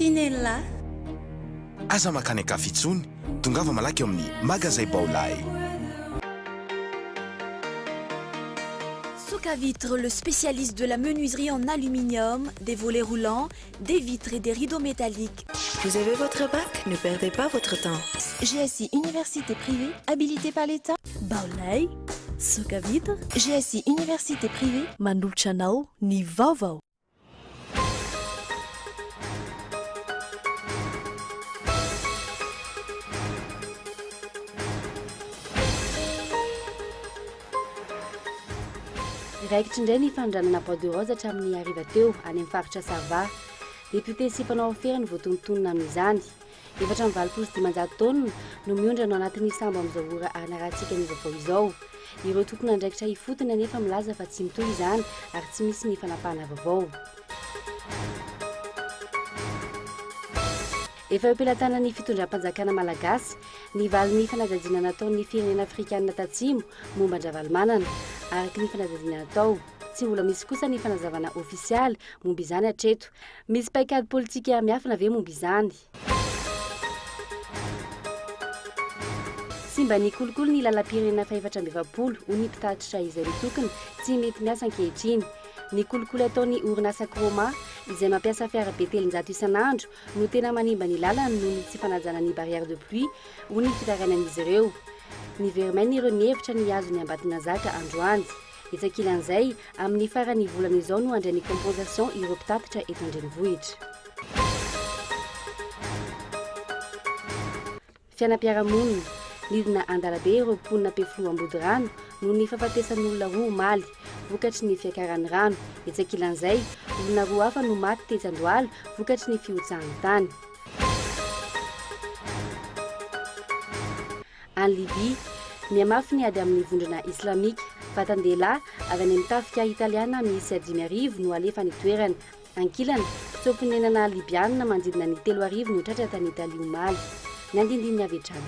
Tinella. Aza makany akafitsony, tongava malaky eo amin'ny magasin Baolay. Soka Vitre, le spécialiste de la menuiserie en aluminium, des volets roulants, des vitres et des rideaux métalliques. Vous avez votre bac? Ne perdez pas votre temps. GSI Université privée, habilitée par l'État. Baolay, Soka Vitre. GSI Université privée, Mandultra anao ny vaovao. Raikitra indray ny fandranana bois de rose hatramin'ny hariva teo any amin'ny faritra Sava. Député sy mpanao aferiny voatontonona amin'izany. Efatra amin'ny valopolo sy dimanjato taonina no miondrana ao anatin'ny sambo amin'izao ora anarahantsika ny vaovao izao. Ireo tokony andraikitra ifotony anefa milaza fa tsy mitohy izany ary tsy misy ny fanapahana vaovao. Efa eo ampelantanan'ny fitondram-panjakana malagasy ny valin'ny fanadadiana nataon'ny firenena afrikanina tatsimo momba an-dravalmanana araky ny fanadadiana natao. Tsy mbola misy kosa ny fanazavana ofisialy momba izany hatreto. Misy paikady politika miafina ve momba izany? Sy mba ny kolokolo ny lalam-pirenena faefatra amby efapolo ho ny mpitatitra izay mitokony tsy mety miasa ankehitriny. Ny kolokolo ataon'ny orinasa Kroma izay mampiasa fiara be telonjato isan'andro no tena manimba ny lalana noho ny tsy fanajana ny barrière de pluie ho ny fitarainan'izy ireo. Ny vermaine ireo ny hevitra ny azo ny ambatona zaka androany. Hetsakilan'izay amin'ny farany volana izao no andray ny compensation ireo mpitatitra eto an-drenivohitra. Fianam-piarahamonina nidina andalabe ireo mponina Peflo Ambodirano noho ny fahafatesan'olona roa omaly vokatry ny fiakaran'ny rano. Hetsakilan'izay olona roa hafa no maty teto-Andohalo vokatry ny fiotsahan'ny tany. Any Libia miamafy ny ady amin'ny vondrona islamika. Vatan-dehilahy avy any amin'ny tafika italiana misy 5,000 no alefa ny toerana. Ankilana mpisomponenana libianina manodidina ny 3,000 no tratra tany Italia omaly. Ny andindininy avy hatrany.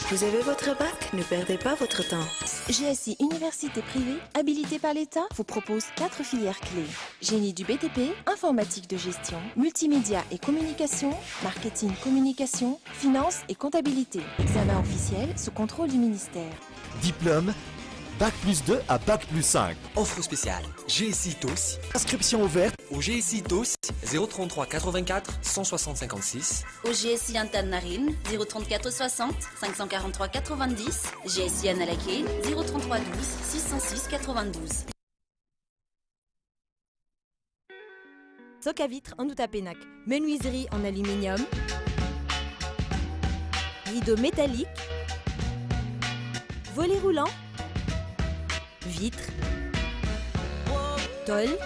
Vous avez votre bac? Ne perdez pas votre temps. GSI Université privée, habilitée par l'État, vous propose 4 filières clés. Génie du BTP, informatique de gestion, multimédia et communication, marketing communication, finance et comptabilité. Examen officiel sous contrôle du ministère. Diplôme, Bac plus 2 à Bac plus 5. Offre spéciale GSI TOS. Inscription ouverte Au GSI TOS 033 84 160 56. Au GSI Antananarivo 034 60 543 90. GSI Analake 033 12 606 92. Soka Vitre en Outapenac, menuiserie en aluminium, rideaux métalliques, volets roulants, vitres, tôle,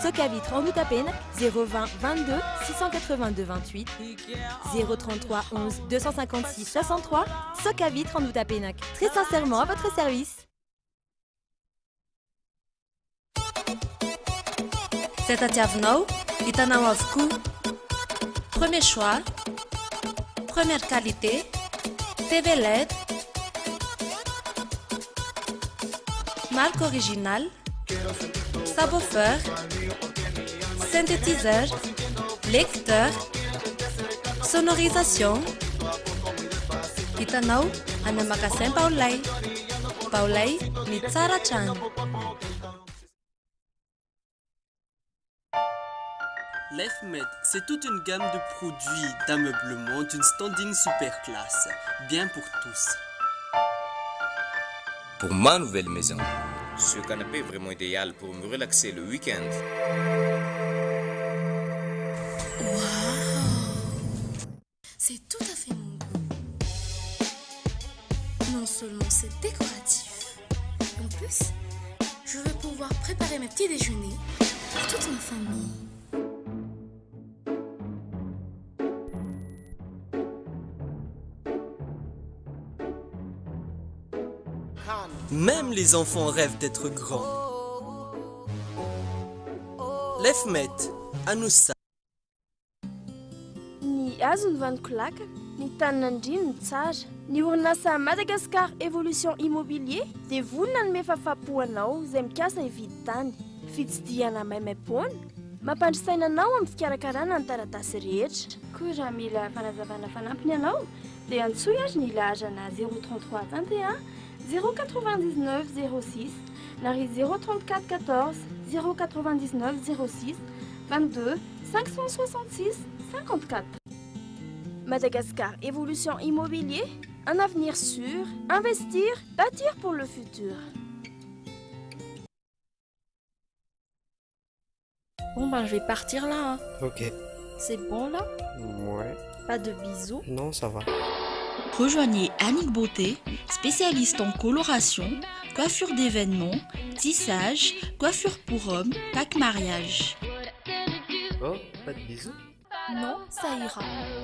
Soka Vitre en Outapenac 020 22 682 28 033 11 256 63. Soka Vitre en Outapenac, très sincèrement à votre service. Fetatiavinao, hitanao avokoa. Premier choix, première qualité, TV LED, marque originale, subwoofer, synthétiseur, lecteur, sonorisation. Hitanao any amin'ny magasin Baolay. Baolay ny tsara trano. L'EFMED, c'est toute une gamme de produits d'ameublement d'une standing super classe, bien pour tous. Pour ma nouvelle maison, ce canapé est vraiment idéal pour me relaxer le week-end. Waouh! C'est tout à fait mon goût. Non seulement c'est décoratif, en plus, je vais pouvoir préparer mes petits déjeuners pour toute ma famille. Même les enfants rêvent d'être grands. Lefmet, Anoussa. Ny azo ny vanikolaka, ny taninandrino ny tsara. Ny orinasa Madagascar Evolution Immobilier dia vonona ny mefafapoanao izay mikasa hividy tany. Fitsidihana maimaimpoana, mampandrisaina anao amin'ny fikarakarana ny taratasy rehetra. Koa raha mila fanazavana fanampiny ianao dia antsoy azy ny lahazana 033 21 099 06 na ry 034 14 099 06 22 566 54. Madagascar Évolution Immobilier, un avenir sûr, investir, bâtir pour le futur. Bon ben je vais partir là. Hein. Ok. C'est bon là? Ouais. Pas de bisous? Non, ça va. Rejoignez Annick Beauté, spécialiste en coloration, coiffure d'événements, tissage, coiffure pour hommes, pack mariage. Oh, pas de bisous? Non, ça ira.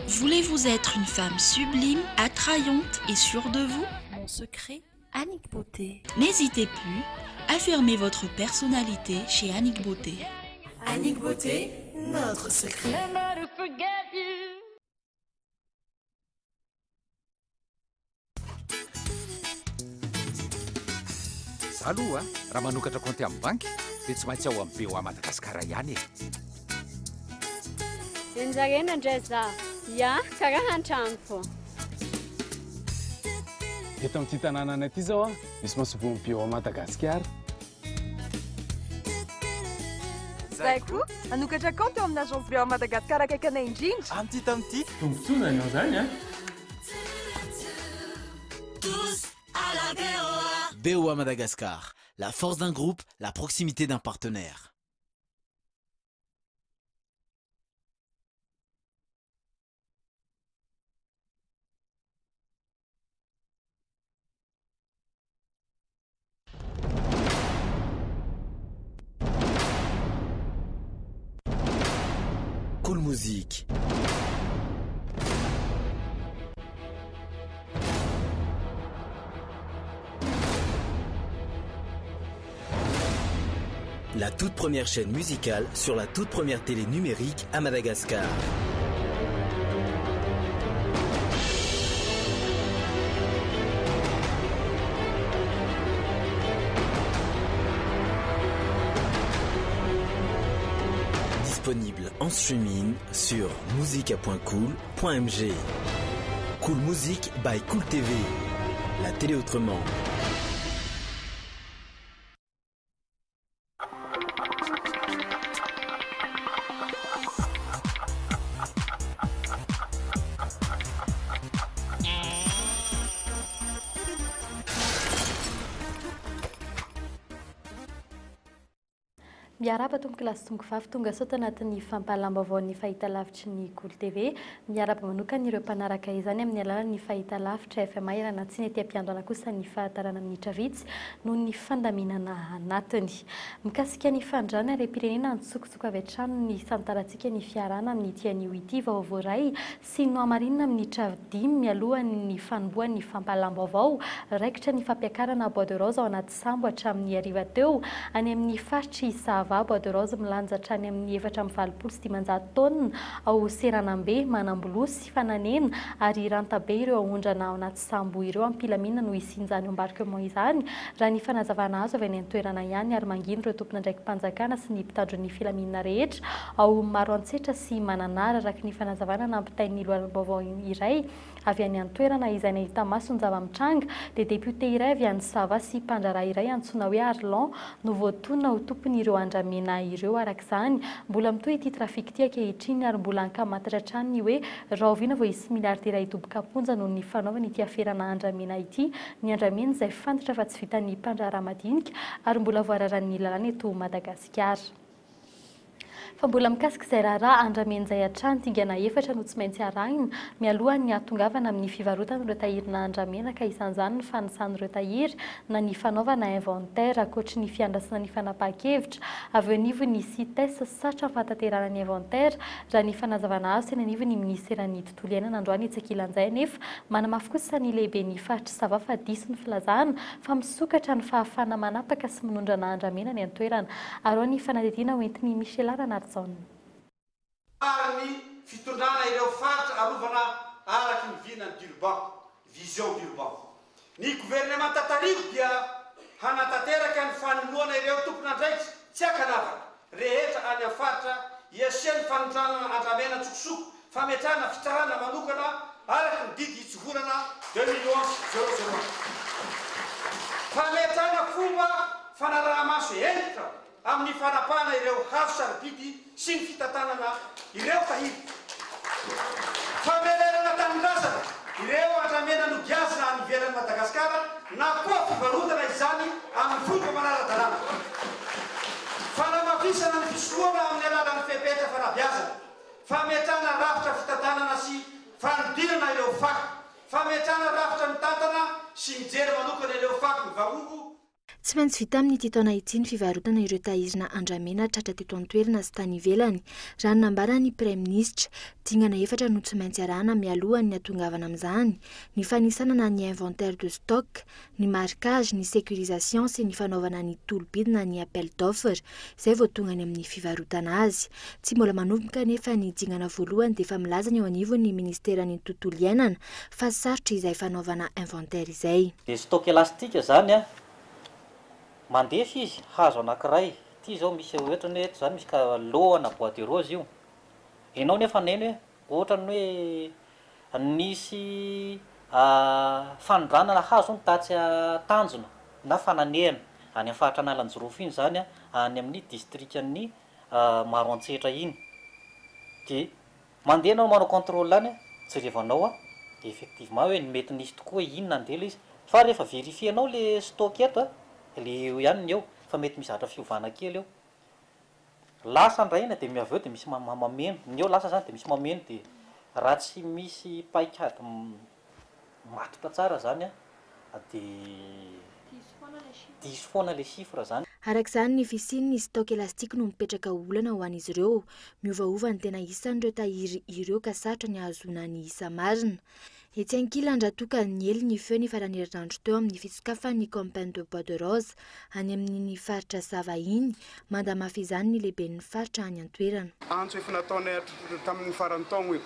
Voulez-vous être une femme sublime, attrayante et sûre de vous? Mon secret, Annick Beauté. N'hésitez plus, affirmez votre personnalité chez Annick Beauté. Annick Beauté, notre secret. Aloha raha manokatra compte amin'ny banky dia tsy maintsy ao amin'ny BOA Madagasikara ihany e. Enjarena indray za. Ya, karaha an-trano fô. Eto amin'ity tanànana ity zao misy masovoan'ny BOA Madagasikara. Zay koa anokatra compte eo amin'ny agence BOA Madagasikara akaiky anay indrindra. Amin'ity tamin'ity tombontsoana ianao zany a. BOA Madagascar, la force d'un groupe, la proximité d'un partenaire. Cool Musique. La toute première chaîne musicale sur la toute première télé numérique à Madagascar. Disponible en streaming sur musica.cool.mg. Cool Musique by Cool TV. La télé autrement. Miaraba tomboky lasy tongo vavy tonga sao tanatin'ny fampahalam-baovao ny fahitalavitry ny Cool TV. Miaraba manokana ireo mpanaraka izany amin'ny alalan'ny fahitalavitra FMI irana tsy ny ety ampiandrona kosa ny fahatarana minitra vitsy noho ny fandaminana anatiny. Mikasika ny fandrana ireo pirenena antsokosoko avy hatrano ny santarantsika ny fiarana amin'ny tian'io ity vaovao iray sy no amarinina minitra 5 mialohan'ny fanombohan'ny fampahalam-baovao raikitra ny fampiakarana Bois de Rose ao anaty sambo hatramin'ny hariva teo any amin'ny faritry Sava Bois de Rose milanja hatrany amin'ny 420 taonina ao Seranambe manambolosy fananena ary rantabe ireo ahondrana ao anaty sambo ireo ampilamina no isinjany embarquement izany raha ny fanazavana azo avy any an-toerana ihany ary mangino ireo tompona ndraiky mpanjakana sy ny mpitandron'ny filaminana rehetra ao maro antsetra sy mananara araka ny fanazavana nampitain'ny loharam-baovao iray avy any an-toerana izay nahita masony zava-mitranga dia député iray avy any Sava sy mpandraraha iray antsoina hoe Arlon no voatonona ho tompon'ireo andramena ireo arak'izany mbola mitohy ity trafika ity ankehitriny ary mbola ankamatatra hatrany hoe raha oviana vao hisy miliardera idoboka-ponja noho ny fanaovana ity aferana andramena ity ny andramena izay fantatra fa tsy vitan'ny mpandraraha madinika ary mbola voararan'ny lalàna eto Madagasikara. fa mbola mikasika izay raharaha andramen'izay hatrany tingana efatra no tsy maintsy arahina mialohan'ny hatongavana amin'ny fivarotana ireo tahirina andramena ka isan'izany ny fanisan'ireo tahiry na ny fanaovana inventaire ankoatry ny fiandrasana ny fanapahan-kevitra avy eo anivo ny CITES satra fataterana ny inventaire raha ny fanazavana azy teny anivo ny ministeran'ny tontolo iainana androany itsakilan'izay nefa manamafy kosa ny lehibe ny faritra Sava fa diso ny filazana fa misokatra ny fahafana manapaka sy minondrana andramena ny antoerana ary ny fanadidina hoentiny Michel Ranardzon. Ny fitondrana ireo faritra arovana araky ny vinany d'Urban, vision d'Urban. Ny gouvernement tatarivo dia hanatanteraka ny fanoloana ireo tompon'andraikitra tsy akanavaka rehetra any amin'ny faritra iasiany fanondrana andramena tsokosoko fametrahana fitsarana manokana araky ny didy itsovorana 2011-00. Fametrahana fomba fanaraha-maso entitra amin'ny fanapahana ireo hazo sarobidy sy ny fitantanana ireo tahiry. Famelerana tanindrazana ireo andramena no giazina any ivelan'i Madagasikara na koa fivarotana izany amin'ny fomba manara-dalàna. Fanamafisana ny fisoloana amin'ny alalan'ny fepetra fanabeazana. Fametrahana rafitra fitantanana sy fanodinana ireo faky. Fametrahana rafitra mitantana sy mijery manokana ireo faky mivahogo. Tsy maintsy vita amin'ny ity taona ity ny fivarotana ireo tahirina andramena tratra teto an-toerana sy tany ivelany. Raha nambara ny Prime Ministre, dingana efatra no tsy maintsy arahana mialohan'ny hatongavana amin'izany, ny fanisanana ny inventaire de stock, ny marquage, ny sécurisation sy ny fanaovana ny tolobidina ny appel d'offre, izay voatongany amin'ny fivarotana azy. Tsy mbola manomboka nefa ny dingana voalohany dia efa milaza ny eo anivon'ny ministeran'ny tontolo iainana fa sarotra izay fanaovana inventaire izay. Dia stock élastique zany mandefy izy hazo anankiray ty zao misy ohatrany hoe zany misy ka lohana boîte de rose io enao nefa neny hoe ohatrany hoe nisy fanondranana hazo ny tatsy tanjona na fananehana any amin'ny faritra analanjirofo iny zany any amin'ny districtny Maroantsetra iny de mandeha anao manao contrôle any jerevanao effectivement hoe mety nisy tokoa inona andela izy fa rehefa vérifienao le stock eto le ihany eo fa mety mizatra fiovana kely eo lasa ndraina dia miaveo dia misy mameno ny eo lasa zany dia misy mameno dia raha tsy misy paikady matotra tsara zany dia diso foana le chiffre zany. Arak'izany ny fisiany ny stock élastique no mipetraka olana ho an'izy ireo miovaova ny tena isan'ireo tahiry ireo ka sarotra ny ahazona ny isa marina. Etsy ankilany raha toka ny ely ny feo ny farany herinandro teo amin'ny fisokafan'ny campagne de bois de rose any amin'ny faritra Sava iny mandamafy izany ny lehiben'ny faritra any an-toerana. Antso efa nataonay tamin'ny farany taona io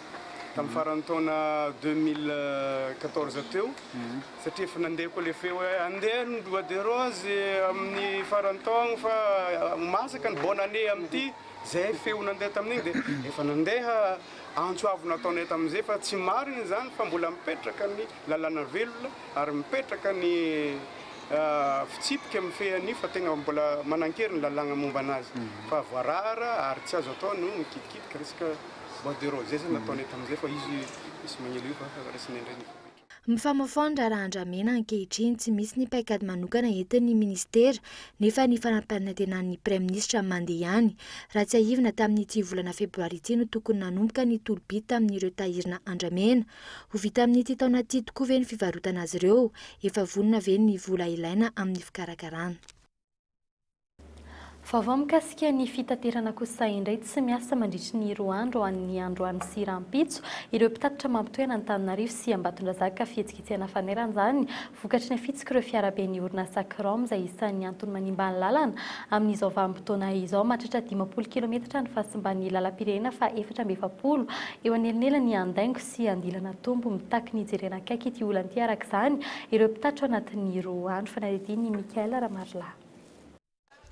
tamin'ny farany taona 2014 teo satria efa nandeha koa le feo hoe andeha ny bois de rose amin'ny farany taona fa masaka ny bonne année amin'ity zay feo nandeha tamin'iny dia efa nandeha antsoavo nataonay tamin'izay fa tsy mariny zany fa mbola mipetraka ny lalàna velona ary mipetraka ny fitsipika amin'ny feany fa tegna mbola manankery ny lalàna momba anazy fa voarara ary tsy azo atao no mikitikidika resaka bois de rose zay zany nataonay tamin'izay fa izy misy magnelo io fa raisiny indray mifamafondra raha andramena ankehitriny tsy misy ny paikady manokana entin'ny ministera nefa ny fanampanan-tenan'ny Prime Ministre mandeha ihany raha tsy ahivina tamin'ity volana febroary ity no tokony nanomboka ny tolobity tamin'ireo tahirina andramena ho vita amin'ity taona ity tokoa ve ny fivarotana azy ireo efa vonona ve ny vola ilaina amin'ny fikarakarana. Vaovao mikasika ny fitaterana kosa indray tsy miasa mandritry ny roa andro amin'ny androany sy rampitso ireo mpitatitra mampitoena Antananarivo sy Ambatondrazaka fihetsiketsehana fanerana zany vokatry ny afitsika ireo fiarabe ny orinasa Crom izay isan'ny antony manimba ny lalana amin'izao vanim-potoana izao mahatratra 50 kilometatra ny fahasimban'ny lalam-pirenena fa 420 eo anelinelany Andaingo sy Andilana Tombo mitaky ny jerena akaiky ity olan'ity arak'izany ireo mpitatitra anatin'ny roa andro fanadidiny Mikael Ramarla.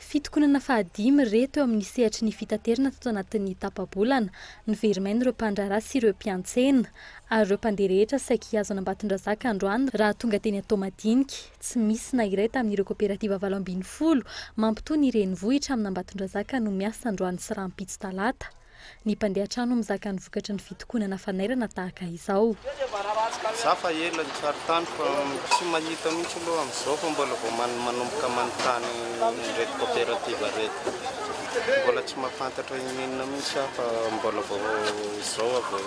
Fitokonana fahadimy reto amin'ny sehatry ny fitaterana tato anatin'ny tapabolana ny verimaina ireo mpandrara sy ireo mpiantsena ary ireo mpandeha rehetra saika azo Ambatondrazaka androany raha tonga teny atao madinika tsy misy na iray tamin'ireo kooperativa 720 mampitoa ny renivohitra amin'ny Ambatondrazaka no miasa androany sy rampitso talata Ny mpandeha trano mizaka ny vokatry ny fitokonana fanairana tahaka izao. Za fa ela ny saritany fa tsy mahita mihitsy aloha amin'izao fa mbola vao manomboka manontany reto coopérative reto. Mbola tsy mahafantatra inona mihitsy aho fa mbola vao izao vao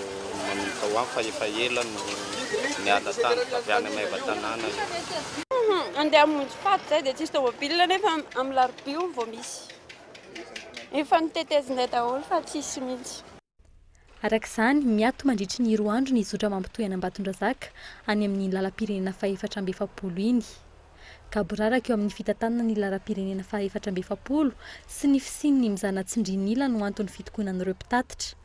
manomboka ho any fa efa ela niala tany avy any Amaivatanana. Andeha hamonjy paty zay dia tsisy tômôbilina nefa amin'ny larobio vao misy. Efa nitetezindray daholo fa tsisy mihitsy. Arak'izany miato mandritry ny 2 andro ny zotra mampitohy any Ambatondrazaka any amin'ny lalam-pirenena fa 470 iny. Kaboraraka eo amin'ny fitantanana ny lalam-pirenena fa 470 sy ny fisiany mizana tsindrinila no antony fitokonan'ireo mpitatitra.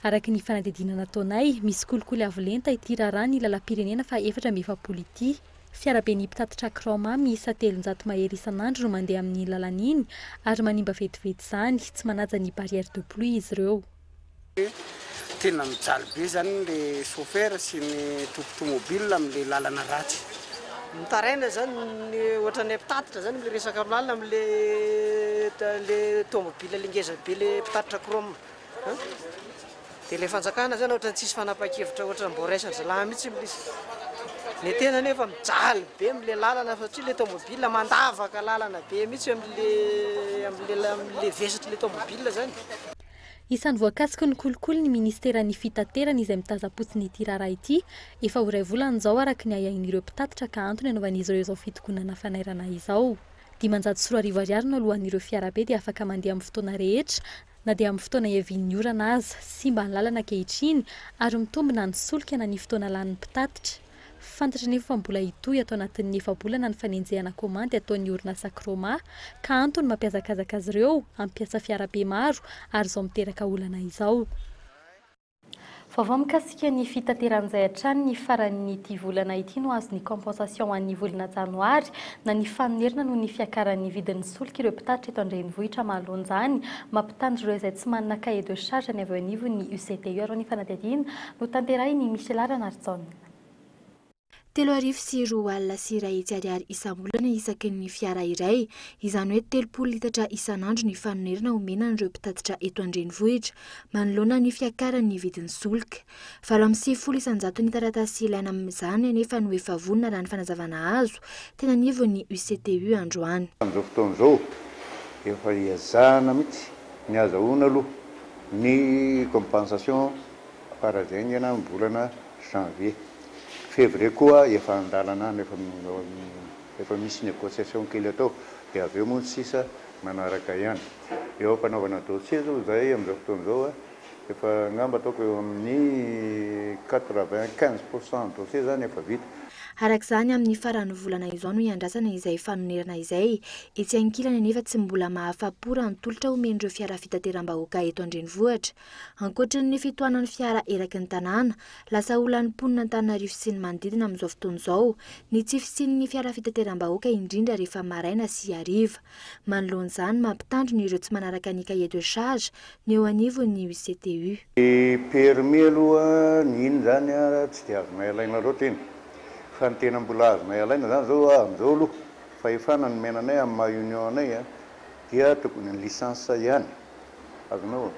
Araka ny fanadidinana nataonay, misy kolikoly avo lenta ity raharaha ny lalam-pirenena fa 470 ity. Fiarabe ny mpitatitra kroma miisa 300 mahery isan'andro no mandeha amin'ny lalan'iny ary manimba vetivety izany, tsy manaja ny barrière de pluie izy ireo. Tena mijaly be zany le chauffeur sy ny tomobile amin'le lalana ratsy. Mitaraina zany ohatra ny mpitatitra zany le resaka lalana amin'le tomobile le ngeza be le mpitatitra kroma. Dia le fanjakana zany ohatra tsisy fanapa-kevitra ohatra mbo raisany zalahy mihitsy misy. Ny tena nefa mijaly be amin'le lalana satria le tomobile mandavaka lalana be mihitsy amin'le vesatra le tomobile zany. Isan'ny voakasika ny kolikoly ny ministeran'ny fitaterana izay mitazapotsiny ity raharaha ity, efa ho 2 volana izao araka ny ahiahin'ireo mpitatitra ka antony anaovan'izy ireo izao fitokonana fanairana izao. 540 ariary no alohan'ireo fiarabe dia afaka mandeha amin'ny fotoana rehetra, na dia amin'ny fotoana iavian'ny orana aza, simba ny lalana ankehitriny ary mitombina ny solika na ny fotoana lan'ny mpitatitra. Fantatra nefa fa mbola hitohy atao anatin'ny 9 bolana ny fanenjehana komandy ataon'ny orinasa kroma ka antony mampiazakazaka azy ireo ampiasa fiarabe maro ary izao miteraka olana izao. Vaovao mikasika ny fitateran'izay hatrany ny faran'ny ity volana ity no azony compensation an'ny volana janoary na ny fanorina noho ny fiakaran'ny vidin'ny solika ireo mpitatitra eto an-drenivohitra mahalonjany mampitandro ireo izay tsy manana cahier de charge any avy anivon'ny UCTU ary ny fanadihadiana no tanterahiny Michel Ranardzon. 3.4 alina sy 2 ariary isam-bolana isaky ny fiara iray, izany hoe 30 litatra isan'andro ny fanonerana omenan'ireo mpitatitra eto an-drenivohitra manoloana ny fiakaran'ny vidin'ny solika. 4.9 isan-jato ny taratasy ilaina amin'izany nefa no efa vonona raha ny fanazavana azo tena anivon'ny UCTU androany. Amin'izao fotoan'izao efa iazahana mihitsy ny azahoana aloha ny compensation farazany amin'ny volana janvier. Février koa efa andalana efa misy négociation kely atao dia avy eo moa sisa manaraka ihany. Eo fanaovana dossier zao zay amin'izao fotoan'izao efa ngamba ataoko eo amin'ny 95% dossier zany efa vita. Arak'izany amin'ny faran'ny volana izao no iandrasana izay fanonerana izay, etsy ankilany nefa tsy mbola mahafa-po raha ny tolotra omen'ireo fiara fitateram-bahoaka eto an-drenivohitra. Ankoatran'ny fitohanan'ny fiara eraky ny tanàna, lasa olan'ny mponina Antananarivo sy ny manodidina amin'izao fotoan'izao ny tsy fisian'ny fiara fitateram-bahoaka indrindra rehefa maraina sy hariva. Manoloan'izany mampitandro ireo tsy manaraka ny cahier de charge ny eo anivon'ny UCTU. Permis aloha ny iny zany tsy dia azona ilaina loatra iny. Fa ny tena mbola azona ilaina zany zao amin'izao aloha fa efa nanomenanay amin'ny maha-union anay dia tokony ny licence ihany azonao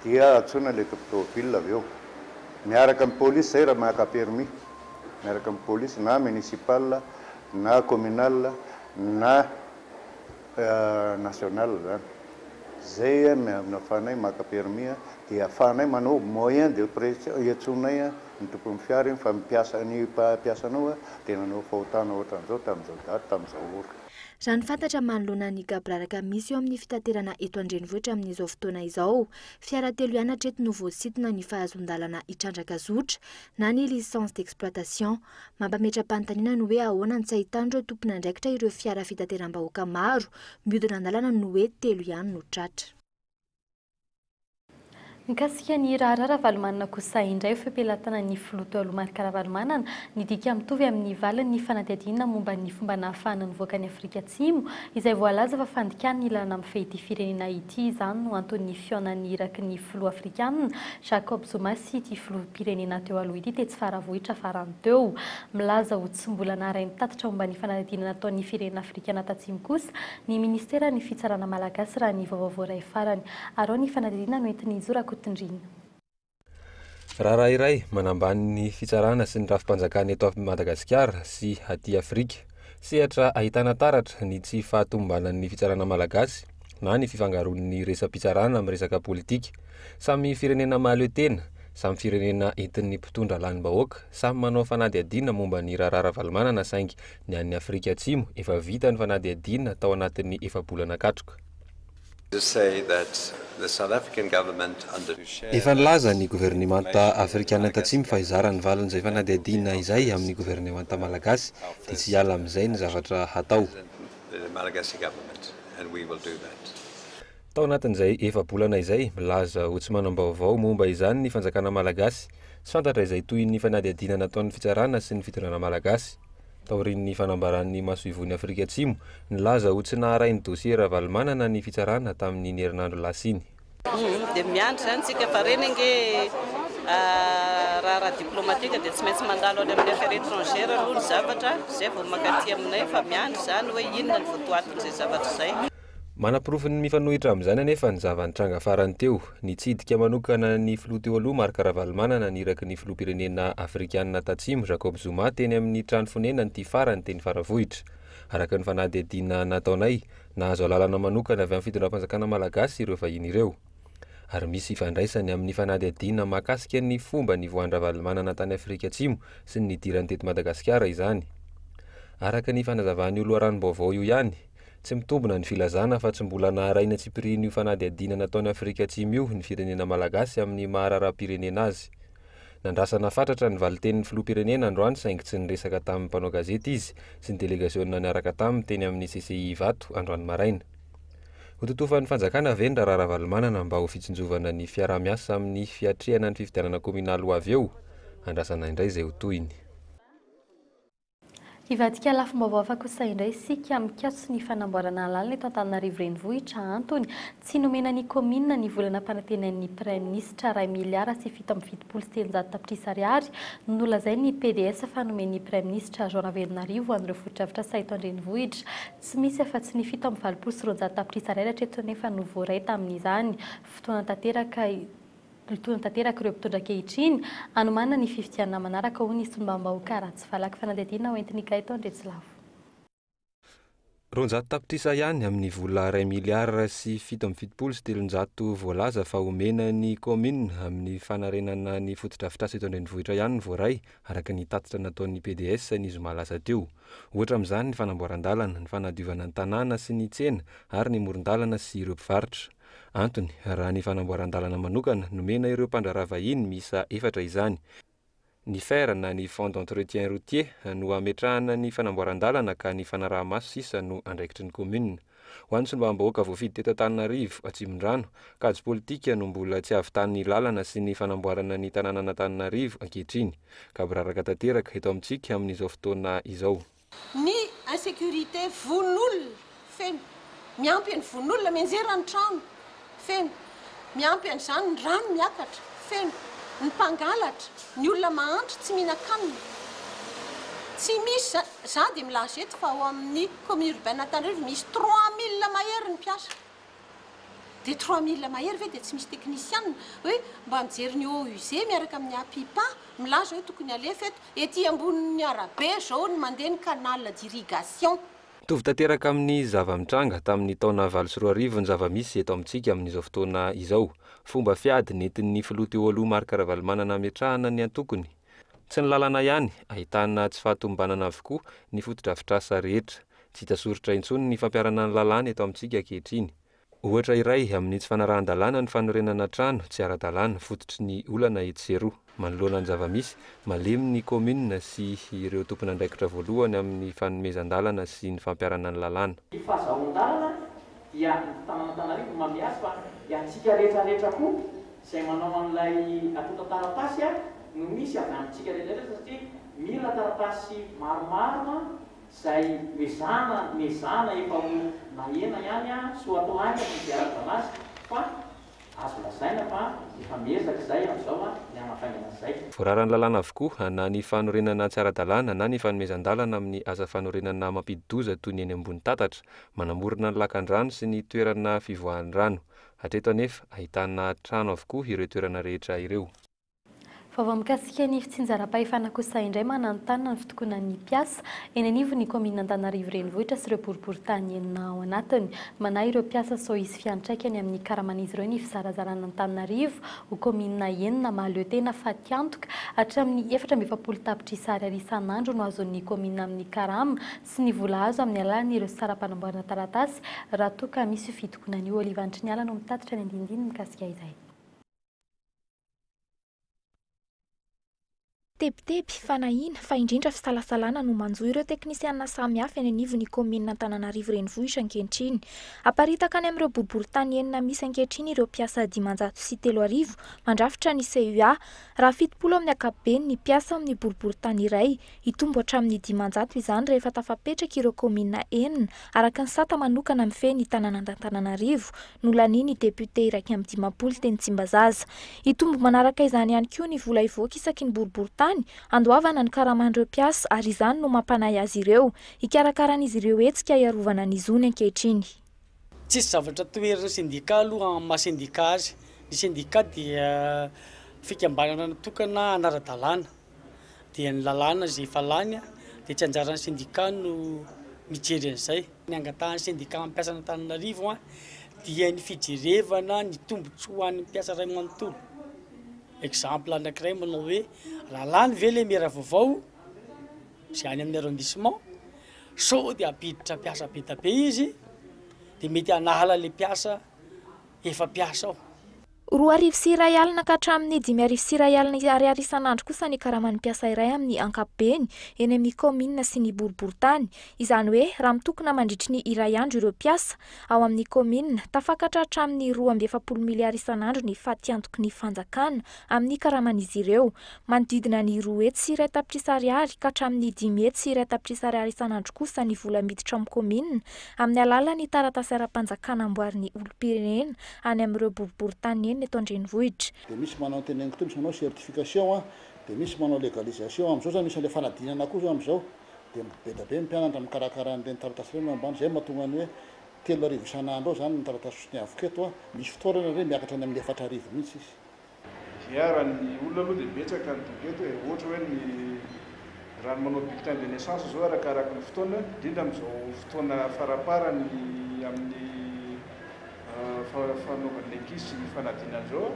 dia atsona le tomobile avy eo miaraka amin'ny police zay raha maka permis miaraka amin'ny police na municipal na communal na national zany zay nafanay maka permis dia afahanay manao moyen de pression iatsonay ny tompony fiara fa mipiasa ny mpiasanao dia nanao fahotana ohatran'izao tamin'izao daty tamin'izao ora. Raha ny fantatra manoloana ny gabraraka misy eo amin'ny fitaterana eto an-drenivohitra amin'izao fotoana izao, fiara 3 ihany hatreto no voasintona ny fahazon-dalana hitrandraka zotra na ny licence d'exploitation. Mampametra-panontaniana no hoe ahoana tsy ahitan'ireo tompona andraikitra ireo fiara fitateram-bahoaka maro mihodina an-dalana no hoe 3 ihany no tratra. Mikasika ny raharara valomanana kosa indray fampilatana ny filoto alomarika valomanana nidika mitovy amin'ny valiny ny fanadihadiana momba ny fomba nahafahana nivoaka ny Afrika Atsimo izay voalaza fa fandikana ny lalana amin'ny fehity firenena ity izany no antony fionan'ny iraky ny filoha afrikanina Jacob Zuma sy ity filoham-pirenena teo aloha ity tsy faravohitra farany teo. Milaza ho tsy mbola naray mitatitra momba ny fanadihadiana nataon'ny firenena afrikana tatsimo kosa ny ministera ny fitsarana malagasy raha ny vaovao iray farany. Arao ny fanadihadiana no entin'ny Zorako potondrina. Raharaha iray manambany ny fitsarana sy ny rafim-panjakana eto Madagasikara sy aty Afrika. Sehatra ahitana taratra ny tsy fahatombanan'ny fitsarana malagasy na ny fifangaroan'ny resam-pitsarana amin'ny resaka politika. Samy firenena mahaleo tena, samy firenena entin'ny mpitondra lanim-bahoaka, samy manao fanadihadiana momba ny raharaha valmanana saingy ny an'ny Afrika Atsimo efa vita ny fanadihadiana tao anatin'ny efa-bolana katroka. Efa nilaza ny governemanta afrikana tatsimo fa hizara ny valan'izay fanadihadiana izay amin'ny governemanta malagasy dia tsy hiala amin'izay ny zavatra hatao. Tao anatin'izay efa-bolana izay milaza ho tsy manam-baovao momba izany ny fanjakana malagasy, tsy fantatra izay toy ny fanadihadiana nataon'ny fitsarana sy ny fitondrana malagasy. Taorin'ny fanambaran'ny masoivon'ny Afrika Atsimo nilaza ho tsy naharain'ny dosie raha-valmanana ny fitsarana tamin'ny herinandro lasiny. Dia miandry zany tsika fa reny ange raha diplomatika dia tsy maintsy mandalo any amin'ny affaires étrangères aloha ny zavatra zay vao makaty aminay fa miandry zany hoe inona ny voatoatin'izay zavatra izay. Manam-pirofo ny mifanohitra amin'izany anefa ny zava-nitranga farany teo, nitsidika manokana ny filoha teo aloha Marc Ravalomanana niraky ny filoham-pirenena Afrikanina tatsimo Jacob Zuma teny amin'ny trano fonenany ty farany teny Faravohitra. Araka ny fanadihadiana nataonay, nahazo alalana manokana avy amin'ny fitondram-panjakana malagasy ireo vahiny ireo. Ary misy ifandraisany amin'ny fanadihadiana mahakasika ny fomba ny voan'ny Ravalomanana tany Afrika Atsimo sy ny dirany teto Madagasikara izany. Araka ny fanazavany olo ranom-baovao io ihany, tsy mitombona ny filazana fa tsy mbola naharaina tsipiriny io fanadihadiana nataon'ny Afrika Atsimo io ny firenena malagasy amin'ny maharaharaha-pirenena azy. Nandrasana fatratra ny valitenin'ny filoham-pirenena androany saingy tsy niresaka tamin'ny mpanao gazety izy sy ny delegasiona niaraka taminy teny amin'ny CCI Vato androany maraina. Ho totofan'ny fanjakana ve ny raharaha Ravalomanana mba ho fitsinjovana ny fiaraha-miasa amin'ny fiatrehana ny fifidianana kominaly ho avy eo? Andrasana indray izay ho toyiny. Hivadika lafim-baovao fa kosa indray sika mikatso ny fanamboarana lalana eto Antananarivo renivohitra antony tsy nomena ny komina ny volana mpanantenan'ny Praiministra 2 miliara sy 770 tapitrisa ariary nolazainy ny PDS fa nomen'ny Praiministra Jean Ravelonarivo an'ireo fotodrafitra saito an-drenivohitra tsy misy afa-tsy ny 720 tapitrisa ariary hatreto nefa novoaray tamin'izany fotoana tanteraka ireo mpitondra ankehitriny anomana ny fifidianana manaraka ho ny sombam-bahoaka raha tsy valaky fanadihadiana ho entin'ny Gaëtan Andretsilavo. 200 tapitrisa ihany amin'ny vola 2 miliara sy 770 voalaza fa omena ny komina amin'ny fanarenana ny fotodrafitra saito an-drenivohitra ihany voaray araka ny tatitra nataon'ny PDS ny zoma lasa teo. Ohatra amin'izany ny fanamboaran-dalana, ny fanadiovana ny tanàna sy ny tsena ary ny moron-dalana sy ireo mpivarotra. Antony, raha ny fanamboaran-dalana manokana nomena ireo mpandraharaha vahiny misa 4 izany. Ny fer na ny fond d'entretien routier no ametrahana ny fanamboaran-dalana ka ny fanaraha-maso sisa no andraikitry ny komina. Ho an'ny sombam-bahoaka voafidy teto Antananarivo Atsimondrano, kajy politika no mbola tsy ahavitany lalana sy ny fanamboarana ny tanàna Antananarivo ankehitriny. Ka biraraka tanteraka eto amintsika amin'izao fotoana izao. Ny insécurité von'olona feno miampy ny von'olona mianjera ny trano feno miampy an'izany ny rano miakatra feno ny mpangalatra ny olona mahantra tsy mihinan-kanina tsy misy za dia milaza eto fa ao amin'ny commune urbaine Antananarivo misy 3000 mahery ny mpiasa dia 3000 mahery ve dia tsy misy teknisianina hoe mba mijery ny eau usée miaraka amin'ny apipa milaza hoe tokony alefa eto ety ambonin'ny arabe zao ny mandeha ny canal d'irrigation. Tovy tanteraka amin'ny zava-mitranga tamin'ny taona 2024 ny zava-misy eto amintsika amin'izao fotoana izao. Fomba fiady nentin'ny filoha teo aloha Marc Ravalomanana ametrahana ny antokony. Tsy ny lalana ihany, ahitana tsy fahatombanana avokoa ny fotodrafitrasa rehetra. Tsy hita soritra intsony ny fampiarana ny lalàna eto amintsika ankehitriny. Ohatra iray amin'ny tsy fanarahan-dalàna ny fanorenana trano tsy ara-dalàna fototry ny olana etsy sy eroa. Manoloana ny zava-misy, malemy ny komina sy ireo tompona andraikitra voalohany amin'ny fanomezan-dalana sy ny fampiarana ny lalàna. Ny fahazahoan-dalana dia ny tanàna Antananarivo mamiasa fa antsika rehetrarehetra koa izay manao an'ilay atota taratasy no misy avy amintsika rehetrarehetra satria mila taratasy maromaro izay mezana efa ho nahena ihany so atao any ny diarana anazy fa azo lazaina fa efa miezaka izay amin'izao ny hanafaingana izay. Voararany lalàna avokoa na ny fanorenana tsy ara-dalàna na ny fanomezan-dalana amin'ny asa fanorenana mampidi-doza toy ny eny ambony tatatra, manamorona ny lakan-drano sy ny toerana fivoahan'ny rano. Hatreto anefa ahitana trano avokoa ireo toerana rehetra ireo. Vao mikasika ny fitsinjaram-pahefana kosa indray mananontany ny fitokonan'ny mpiasa eny anivo ny komina Antananarivo renivohitra sy ireo boriboritany enina ao anatiny. Manahy ireo mpiasa sao hisy fiantraikany amin'ny karaman'izy ireo ny fizarazarana Antananarivo ho komina enina mahaleo tena faty antoka hatramin'ny 420 tapitrisa ariary isan'andro no azon'ny komina amin'ny karama sy ny vola azo amin'ny alalan'ireo saram-panamboarana taratasy raha toa ka misy fitokonan'io. Oliva Antriniala no mitatitra ny andindiny mikasika izay. Tebiteby, fanahina, fa indrindra fisalasalana no manjo ireo teknisianina samihafa eny anivon'ny komina Antananarivo renivohitra ankehitriny. Aparitaka any amin'ireo boriboritany enina misy ankehitriny ireo mpiasa 503 mandrafitra ny CUA, raha 70 amin'ny ankapobeny ny mpiasa amin'ny boriboritany iray. Itombo hatramin'ny 500 izany rehefa tafapetraka ireo komina enina araka ny sata manokana mifehy ny tanàna Antananarivo, nolaniny depute iraika amin'ny 10 teny Tsimbazaza. Itombo manaraka izany ihany koa ny vola ivoaka isaky ny boriboritany andoavana ny karaman'ireo mpiasa ary izany no mampanahy azy ireo hikarakaran'izy ireo hetsika iarovana ny zony ankehitriny. Tsisy zavatra toerana sindika aloha amin'ny maha-sindika azy. Ny sindika dia fikambanana natokana anara-dalàna dia ny lalàna izay efa lany dia tsy anjaran'ny sindika no mijery an'izay. Ny angatahan'ny sindika amin'ny mpiasa Antananarivo dia ny fijerevana ny tombotsoa an'ny mpiasa iray manontolo. Exemple anankiray manao hoe raha lany ve le mera vaovao izay any amin'ny arrondissement sao dia apiditra mpiasa be da be izy dia mety hanala le mpiasa efa mpiasa ao. 2,2 ka hatramin'ny 5,2 ariary isan'andro kosa ny karaman'ny mpiasa iray amin'ny ankapobeny eny amin'ny komina sy ny boriboritany. Izany hoe raha mitokona mandritry ny iray andro ireo mpiasa ao amin'ny komina tafakatra hatramin'ny 2,7 miliary isan'andro ny faty antoky ny fanjakana amin'ny karaman'izy ireo. Manodidina ny 2 hetsy sy 1 tapitrisa ariary ka hatramin'ny 10 hetsy sy 1 tapitrisa ariary isan'andro kosa ny vola miditra amin'ny komina amin'ny alalan'ny taratasy ara-panjakana amboarin'ny olom-pirenena any amin'ireo boriboritany eto an-drenivohitra. Dia misy manao teneniko to, misy manao certification dia misy manao légalisation. Amin'izao zany misy an'ilay fanadinana koa zao amin'izao dia be da be mpianatra mikarakara an'ireny taratasy ireny ambany izay mahatonga ny hoe 3,000 isan'andro ao zany ny taratasy sosiny avoka misy fotoana ireny miakatra any amin'ny 4,000 mihitsy izy. Raha ny olona aloha dia betsaka ny dogeto ohatra hoe ny raha manao bulletin de naissance zao arakaraka ny fotoana, indrindra amin'izao fotoana faraparany amin'ny fanaovana lekisy ny fanadinan'izao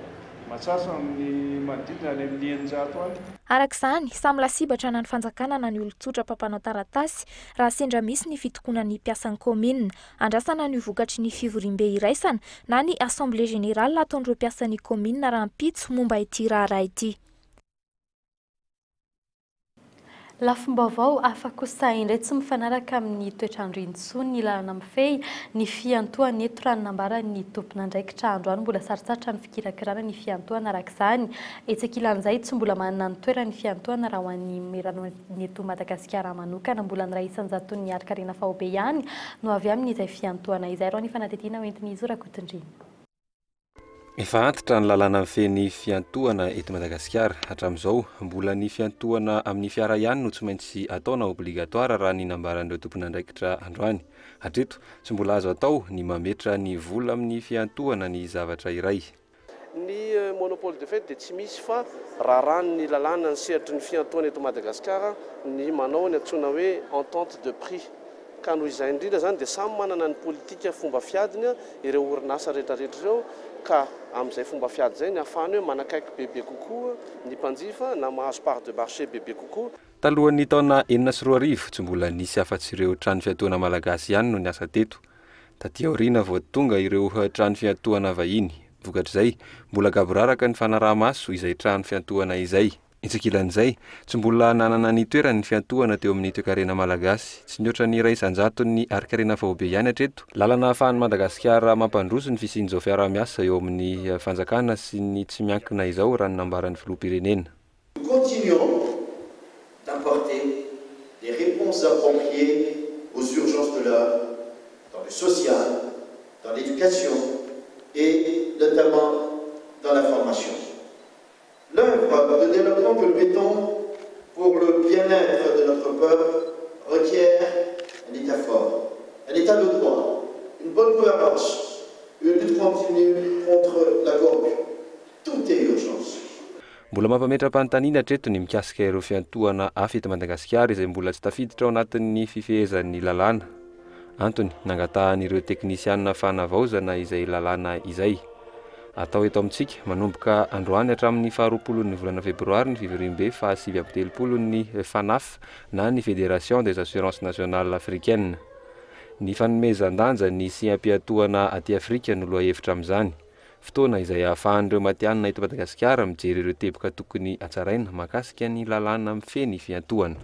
matsatsa amin'ny manodidina any amin'ny 900 any. Arak'izany, samy lasibatra na ny fanjakana na ny olon-tsotra mpampanao taratasy raha sendra misy ny fitokonan'ny mpiasan'ny komina. Andrasana ny vokatry ny fivorim-be iraisana na ny assemblée générale ataon'ireo mpiasan'ny komina raha mpitso momba ity raharaha ity. Lafim-baovao afaka kosa indray tsy mifanaraka amin'ny toetrandro intsony ny lalana mifehy ny fiantohana eto ranonambara ny tompona andraikitra androany mbola sarotsatra ny fikirakirana ny fiantohana arak'izany etsaka ilan'izay tsy mbola manana ny toerana ny fiantohana raha ho an'ny merano eto Madagasikara manokana mbola ny 100 ny arikarena fahobe ihany no avy amin'izay fiantohana izay raha ny fanatetiana hoentin'izy Rakotondrina. Efa antitra ny lalàna mifehy fiantohana eto Madagasikara hatramin'izao mbola ny fiantohana amin'ny fiara ihany no tsy maintsy ataona obligatoire raha ny nambaran'ireo tompon'andraikitra androany. Hatreto tsy mbola azo atao ny mametra ny vola amin'ny fiantohana ny zavatra iray. Ny monopole de fait dia tsy misy fa raha rany ny lalàna ny sehatry ny fiantohana eto Madagasikara ny manao ny antsoina hoe entente de prix. Ka noho izay indrindra zany dia samy manana ny politika fomba fiadiny ireo orinasa rehetrarehetra ireo ka amin'izay fomba fiady izay ny ahafahany hoe manakaiky bebe kokoa ny mpanjifa na mahazo part de marché bebe kokoa. Talohan'ny taona 2004 tsy mbola nisy afa-tsy ireo trano fiantohana malagasy ihany no niasa teto. Taty aoriana vao tonga ireo trano fiantohana vahiny. Vokatr'izay mbola gaboraraka ny fanaraha-maso izay trano fiantohana izay. Itsakilan'izay tsy mbola nanana ny toerana ny fiantohana teo amin'ny toe-karena malagasy tsy niotra ny 100 ny arikarena fahobe ihany hatreto. Lalana ahafahan'ny Madagasikara mampandroso ny fisian'izao fiaraha-miasa eo amin'ny fanjakana sy ny tsy miankina izao raha ny nambaran'ny filoham-pirenena. Nous continuons d'apporter des réponses appropriées aux urgences de l'heure dans le social, dans l'éducation et notamment dans la formation. L'œuvre de développement que nous mettons pour le bien-être de notre peuple requiert un État fort, un État de droit, une bonne gouvernance, une lutte continue contre la corruption. Tout est urgence. Mbola mampametra-panontaniana hatreto ny mikasika ireo fiantohana hafa eto Madagasikara izay mbola tsy tafiditra ao anatin'ny fifehezan'ny lalàna. Antony nangatahan'ireo teknisianina fanavaozana izay lalàna izay. Atao eto amintsika manomboka androany hatramin'ny 20 volana febroary ny fiverimbe fa 7 ny FANAF na ny Fédération des Assurances Nationales Africaines. Ny fanomezan-danja ny siam-piantohana aty Afrika no lohahevitra amin'izany. Fotoana izay ahafahan'ireo matianina eto Madagasikara mijery ireo teboka tokony hatsaraina mahakasika ny lalàna mifeny fiantohana.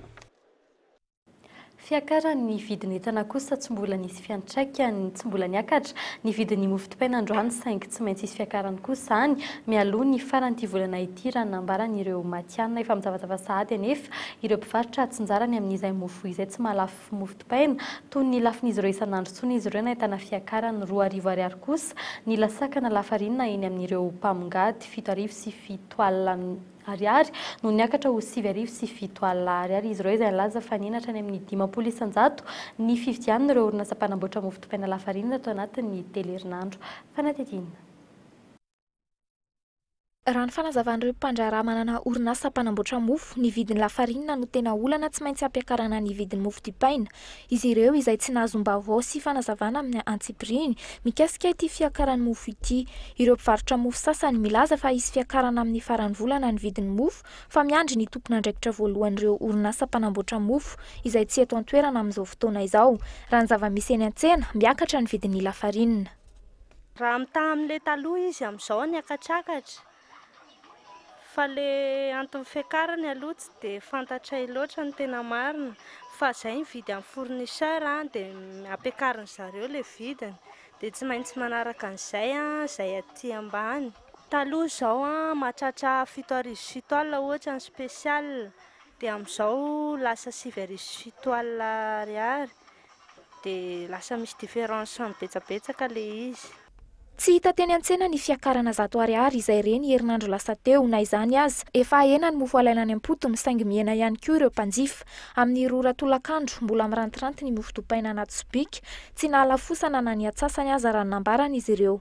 Fiakaran'ny vidin'entana kosa tsy mbola nisy fiantraikany, tsy mbola niakatra ny vidin'ny mofo dipaina androany saingy tsy maintsy isy fiakarany kosa any mialoha ny faran'ity volana ity raha nambaran'ireo matianina efa mizavazava sahady anefa ireo mpivarotra atsinjarany amin'izay mofo izay tsy mahalafo mofo dipaina toy ny lafin'izy ireo isan'andro tsony izy ireo nahitana fiakarany 2 ariary kosa ny lasakana lafarinina eny amin'ireo mpamongady 7 sy 7 ariary no niakatra ho 7 sy 7 ariary izy ireo izay laza faninatra ny amin'ny 50 isan-jato ny fividianana ireo orinasa mpanamboatra mofo dipaina lafarinina atao anatin'ny telo herinandro. Fanatetinina. Raha ny fanazavan'ireo mpandraharaha manana orinasa mpanamboatra mofo, ny vidin'ny lafarinina no tena olana tsy maintsy ampiakarana ny vidin'ny mofo dipaina. Izy ireo izay tsy nahazo-baovao sy fanazavana amin'ny antsipriny mikasika ity fiakaran'ny mofo ity. Ireo mpivarotra mofo sasany milaza fa isy fiakarana amin'ny faran'ny volana ny vidin'ny mofo fa miandry ny tompon'andraikitra voalohan'ireo orinasa mpanamboatra mofo izay tsy eto an-toerana amin'izao fotoana izao. Raha ny zava-misy eny an-tsena miakatra ny vidin'ny lafarinina. Raha mitaha amin'ilay taloha izy amin'izao niakatsakatra. Fa le antony fiakarany aloha tsy dia fantatray loatra ny tena marina fa izay ny vidy amin'ny fournisseur dia ampiakariny zareo le vidiny dia tsy maintsy manaraka an'izay izay aty ambany. Taloha izao mahatratra 7 alina ohatra ny spécial dia amin'izao lasa 7 alina ariary dia lasa misy différence betsabetsaka le izy. Tsy hita teny an-tsena ny fiakarana 100 ariary izay ireny herinandro lasa teo na izany aza. Efa ena ny mofo alaina any am-potony saingy miena ihany koa ireo mpanjifa. Amin'ny roa tolakandro mbola mirantiranty ny mofo dipaina anaty sobika, tsy nahalafosana na ny atsasany aza raha nambarana izy ireo.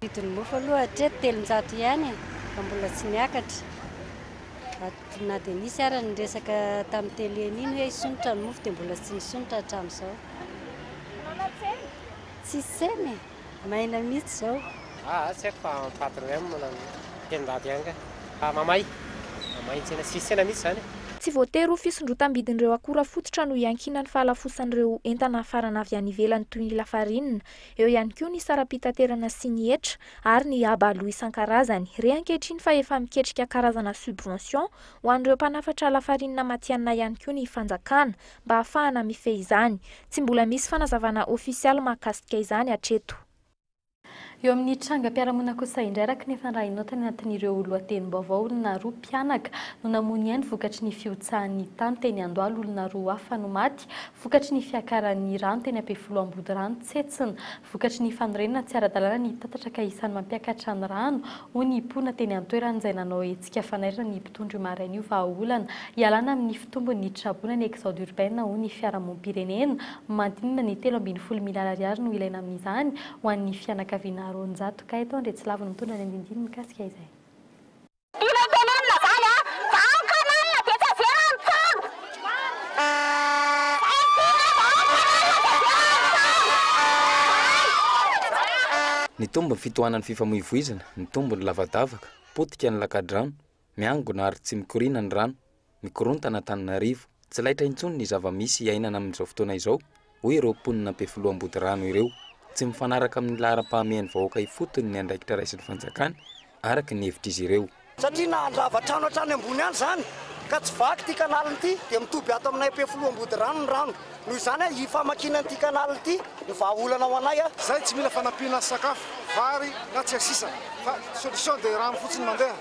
Vidin'ny mofo aloha hatreto 300 ihany fa mbola tsy niakatra. Na dia nisy ara ny resaka tamin'ny tele iny hoe hisonitra ny mofo dia mbola tsy nisonitra hatramin'izao. Tsy seny maina mihitsy zao. Tsy haiko fa patron mbola tendaty ihany ka. Mamay tsena sisy sena mihitsy zany. Tsy voatery ho fisondrotam-bidin'ireo akora fototra no iankinan'ny fahalafosan'ireo entana farana avy any ivelany toy ny lafarinina. Eo ihany koa ny sara-pitaterana sy ny hetra ary ny abalo isan-karazany. Re ankehitriny fa efa miketrika karazana subvention ho an'ireo mpanafatra lafarinina matianina ihany koa ny fanjakana mba ahafahana mifehy izany. Tsy mbola misy fanazavana ofisialy mahakasika izany hatreto. Eo amin'ny trangam-piarahamonina kosa indray araka nefa raha inotany anatin'ireo lohatenim-baovao olona roa mpianaka no namony ihany vokatry ny fiotsahan'ny tany teny Andohalo olona roa hafa no maty vokatry ny fiakaran'ny rano teny Ampefiloha Ambody rano tsetsina vokatry ny fanorenana tsy ara-dalàna ny tatatra ka isan'ny mampiakatra ny rano ho ny mpona teny an-toerana izay nanao hetsika fanairana ny mpitondro maraina io vahaolana ialana amin'ny fitombon'ny traboana ny exode urbaine ho ny fiarahamonim-pirenena mantinina ny 3.000 milina ariary no ilaina amin'izany ho an'ny fianakaviana ronjato ka eto ndre tsy laviny mitondra ny andindiny mikasika izay. Ny tombo fitohanan'ny fifamoivoizana, ny tombo ny lavadavaka, potika ny lakadrano, miangona ary tsy mikorina ny rano, mikorontana Antananarivo, tsy laitra intsony ny zava-misy iainana amin'izao fotoana izao, hoy ireo mponina Ampefiloha Ambody rano ireo. Tsy mifanaraka amin'ny laharam-pahamehany vahoaka ifotony ny andraikitra raisin'ny fanjakana araka ny hevitry ireo. Satria nahandrava trano hatrany ambony any zany ka tsy vaky ity kanaliny ity dia mitoby ato aminay Ampefiloha Ambody rano ny rano. Noho izany hifamakinany ity kanaliny ity ny vahaolana ho anay Zay tsy mila fanampiana sakafo, vary na tsy asisa fa solution dia rano fotsiny mandeha.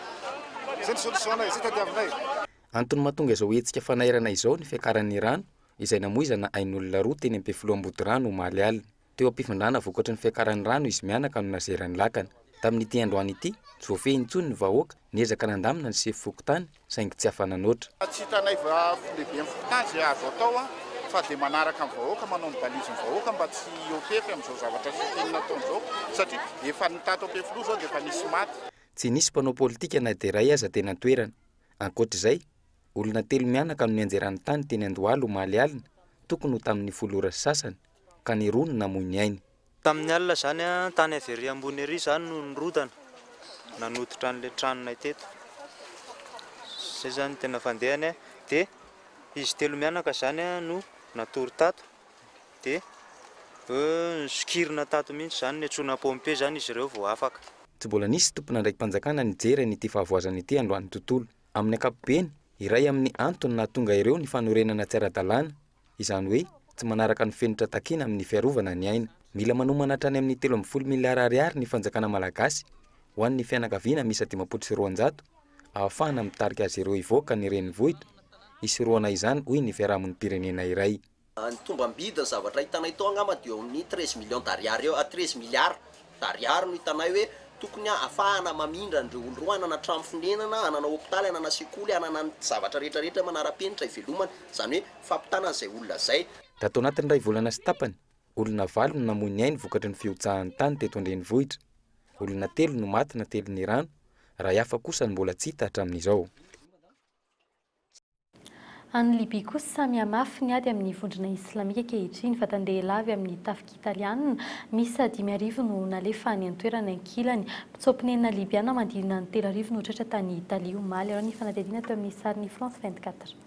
Zay ny solution anay, zay tadiavinay. Antony mahatonga izao hetsika fanairana izao ny fiakaran'ny rano izay namoizana ain'olona roa teny Ampefiloha Ambody rano omaly alina. Teo ampifindrana vokatry ny fiakaran'ny rano izy mianaka no nazeran'ny lakana. tamin'ity androany ity Jofe intsony ny vahoaka niezaka nandamina ny sefy fokotany saingy tsy afananoatra. Tsy hitanay lehibe amin'ny fokotany zay azo atao fa dia manaraka amin'ny vahoaka manao ny balizy ny vahoaka mba tsy opefy amin'izao zavatra sy teny nataon'izao satria efa nitato ampy filoha zao dia efa nisy maty. Tsy nisy mpanao politika na dia iray aza teny an-toerana. Ankoatr'izay, olona 3 mianaka no nianjerany tany teny Andohalo omaly alina tokony ho tamin'ny folora sasany ka ny roa no namoy ny ainy. Tamin'ny alina zany tany avery ambony ery zany no nirotana nanototra an'ilay tranonay teto. Zay zany tena fandehany dia izy 3 mianaka zany no natory tato dia sokirina tato mihitsy zany ny antsona pompe zany izy ireo vao afaka. Tsy mbola nisy tompona ndraiky mpanjakana nijery n'ity fahavoazana ity androany tontolo. Amin'ny ankapobeny, iray amin'ny antony nahatonga ireo ny fanorenana tsy ara-dalàna, izany hoe tsy manaraka ny fenitra takina amin'ny fiarovana ny aina. Mila manomana hatrany amin'ny 13 miliara ariary ny fanjakana malagasy ho an'ny fianakaviana misy 500 ahafahana mitarika azy ireo ivoaka ny renivohitra hisoroana izany hoy ny fiarahamon'ny pirenena iray. Ny tombam-bidy zavatra hitanay tao angamba dia eo amin'ny 13 millions d'ariary eo, 13 milliards d'ariary no hitanay hoe tokony ahafahana mamindra an'ireo olo roa hanana trano fonenana, hanana hôpitaly, hanana sekoly, hanana ny zavatra rehetrarehetra manara-penitra ivelomany, izany hoe fampitana an'izay olona izay. Tato anatin'ny 2 volana sy tapany, olona 7 no namoy ny ainy vokatry ny fiotsahan'ny tany teto an-drenivohitra. Olona 3 no maty na telon'ny rano, raha hafa kosa ny mbola tsy hita hatramin'izao. Any Libia kosa samy hamafy ny ady amin'ny vondrona islamika ankehitriny fa tandehilavy amin'ny tafika italiana misy 5,000 no nalefa any an-toerana ankilany. Mpitsopinena libiana mandrina ny 3,000 no tratra tany Italia omaly. Ao ny fanadihadiana teo amin'ny sarin'ny France 24.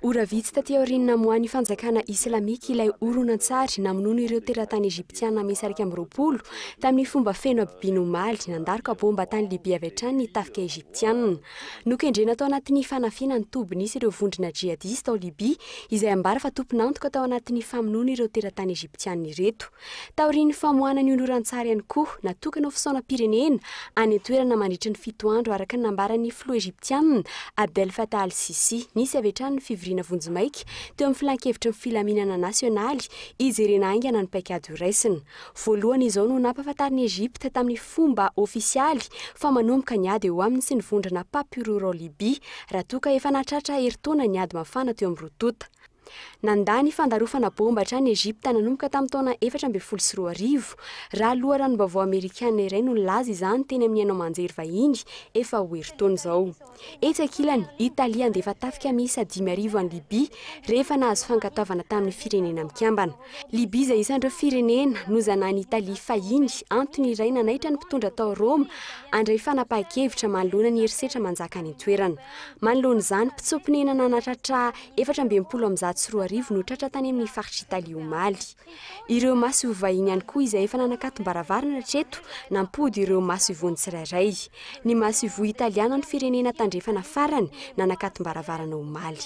Ora vitsy taty aoriana moany fanjakana islamika ilay oronan-tsary namonoana ireo teratany Egyptiana misarika amin'ny 20 tamin'ny fomba feno abibiny omaly nandarika bomba tany Libia avy hatrany ny tafika Egyptiana. Nokendrena tao anatin'ny fanafiana ny toby nisy ireo vondrona jihadista ao Libia izay ambara fa tomponantoka tao anatin'ny famonoana ireo teratany Egyptiana ireto. Taorian'ny famoahana ny oloran-tsary ihany koa natokana ho fisaona pirenena any an-toerana mandritra ny 7 andro araka ny nambaran'ny filoha Egyptiana Abdel Fattah al-Sisi nisy avy hatrany fivirina vonjimaika teo amin'ny filan-kevitra ny filaminana nasionaly izy irena aingana ny paikady ho raisina. Voalohany izao no nampahafantariny Egypte tamin'ny fomba ofisialy fa manomboka ny ady eo aminy sy ny vondrana papiroro Libia raha toa ka efa nahatratra herintaona ny ady mafana teo amin'ny rotota. Nandany fandarofana bomba hatrany Egypte nanomboka tamin'ny taona 2012 raha loharanom-baovao Amerikana iray no nilaza izany teny amin'ny haino manjery vahiny efa ho herintaona izao. Etsy ankilany, Italia andefa tafika miisa 5,000 any Libia rehefa nahazo fankatoavana tamin'ny firenena mikambana. Libia izay isan'ireo firenena nozanany Italia fahiny antony iray nanaitra ny mpitondra tao Roma andray fanapahan-kevitra manoloana ny herisetra manjaka any an-toerana. Manoloana izany mpitsopinena nanatratra 720 no tratra tany amin'ny faritra Italia omaly. Ireo maso vahiny ihany koa izay efa nanakatom-baravarana hatreto nampody ireo maso ivony tsirairay. Ny maso ivo italiana ny firenena tandrefana farany nanakatom-baravarana omaly.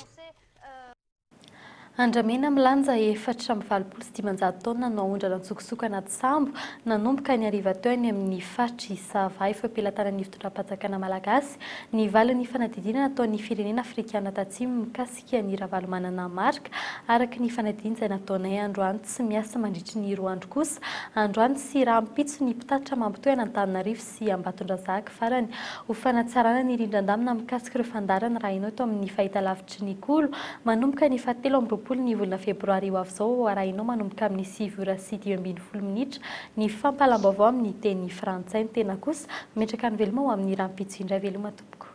Andramena milanja 4,7 taona no aondrana ntsokosoko anaty sambo nanomboka ny ariva teo any amin'ny faritra Isavay fampelantanan'ny fitondram-panjakana malagasy ny valin'ny fanadidinana nataon'ny firenena afrikana tatsimo mikasika ny ravalomanana marika araka ny fanadidina izay nataonay androany tsy miasa mandritry ny 2 andro kosa. Androany sy raha mpitso ny mpitatitra mampitoy an'Antananarivo sy Ambatondrazaka farany ho fanatsarana ny rindran-damina mikasika ireo fandarana raha inao tao amin'ny fahitalavitry ny kolo manomboka ny 7 ny volana febroary io avy izao arahinao manomboka amin'ny 7:12 minitra ny fampalam-baovao amin'ny teny frantsay. Ny tena kosa metraka ny veloma ho amin'ny rahampitso indray veloma tompoko.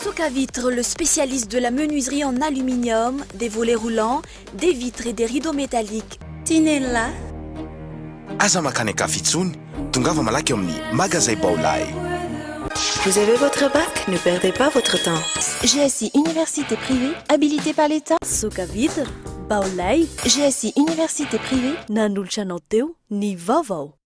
Soka Vitre, le spécialiste de la menuiserie en aluminium, des volets roulants, des vitres et des rideaux métalliques. Tinella. Aza makany Kafitsony, tongava malaky amin'ny magasin Baolay. Vous avez votre bac, ne perdez pas votre temps. GSI Université privée, habilitée par l'État. Soka Vitre, Baolay, GSI Université privée, nanulcha nao teo, ny vaovao.